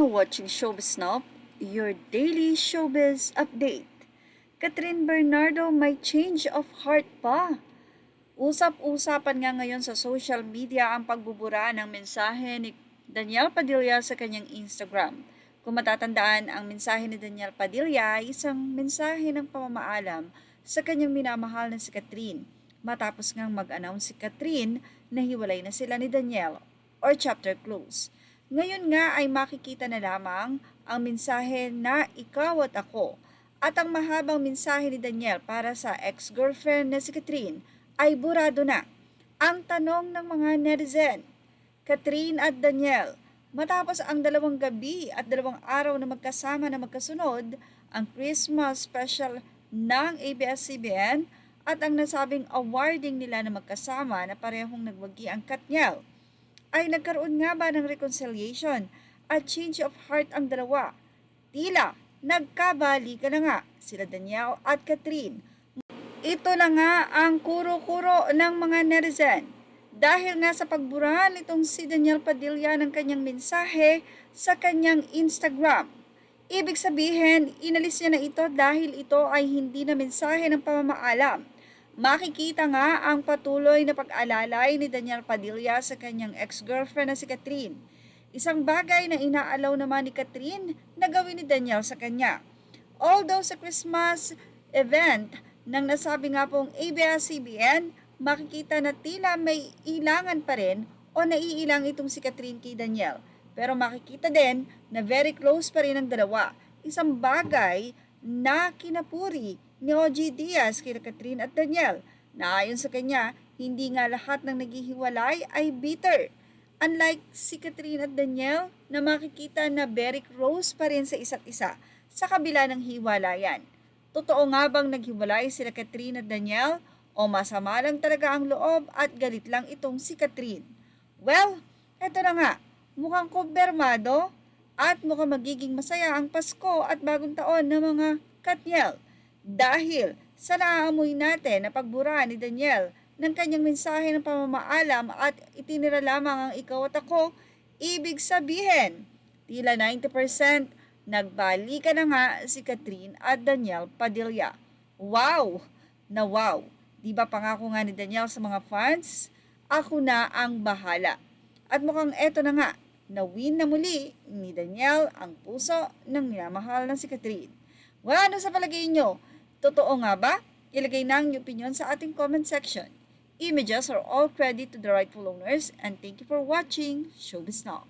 now watching Showbiz Now, your daily showbiz update. Catherine Bernardo may change of heart pa. Usap-usapan nga ngayon sa social media ang pagbubura ng mensahe ni Daniel Padilla sa kanyang Instagram. Kung matatandaan, ang mensahe ni Daniel Padilla ay isang mensahe ng pamamaalam sa kanyang minamahal na si Catherine. Matapos ngang mag-announce si Catherine na hiwalay na sila ni Daniel or chapter close. Ngayon nga ay makikita na lamang ang mensahe na ikaw at ako at ang mahabang mensahe ni Daniel para sa ex-girlfriend na si Catherine ay burado na. Ang tanong ng mga netizen, Catherine at Daniel, matapos ang 2 gabi at 2 araw na magkasama na magkasunod, ang Christmas special ng ABS-CBN at ang nasabing awarding nila na magkasama na parehong nagwagi ang Katniel, ay nagkaroon nga ba ng reconciliation at change of heart ang dalawa? Tila, nagkabalikan na nga sila Daniel at Catherine. Ito na nga ang kuro-kuro ng mga netizen dahil nga sa pagbura nitong si Daniel Padilla ng kanyang mensahe sa kanyang Instagram. Ibig sabihin, inalis niya na ito dahil ito ay hindi na mensahe ng pamamaalam. Makikita nga ang patuloy na pag-alalay ni Daniel Padilla sa kanyang ex-girlfriend na si Catherine. Isang bagay na inaalaw naman ni Catherine na gawin ni Daniel sa kanya. Although sa Christmas event nang nasabi nga pong ABS-CBN, makikita na tila may ilangan pa rin o naiilang itong si Catherine kay Daniel. Pero makikita din na very close pa rin ang dalawa. Isang bagay na kinapuri ni OG Diaz kay Catherine at Daniel na ayon sa kanya, hindi nga lahat ng naghihiwalay ay bitter. Unlike si Catherine at Daniel na makikita na very close pa rin sa isa't isa sa kabila ng hiwalayan. Totoo nga bang naghiwalay sila Catherine at Daniel o masama lang talaga ang loob at galit lang itong si Catherine? Well, eto na nga, mukhang kumpirmado at mukhang magiging masaya ang Pasko at bagong taon ng mga Katniel dahil sa naaamoy natin na pagbura ni Daniel ng kanyang mensahe ng pamamaalam at itinira lamang ang ikaw at ako, ibig sabihin, tila 90% nagbalikan na nga si Catherine at Daniel Padilla. Wow! Na wow! Di ba pangako nga ni Daniel sa mga fans? Ako na ang bahala. At mukhang eto na nga, na-win na muli ni Daniel ang puso ng minamahal ng si Catherine. Well, ano sa palagay nyo? Totoo nga ba? Ilagay na ang opinion sa ating comment section. Images are all credit to the rightful owners and thank you for watching Showbiz Now.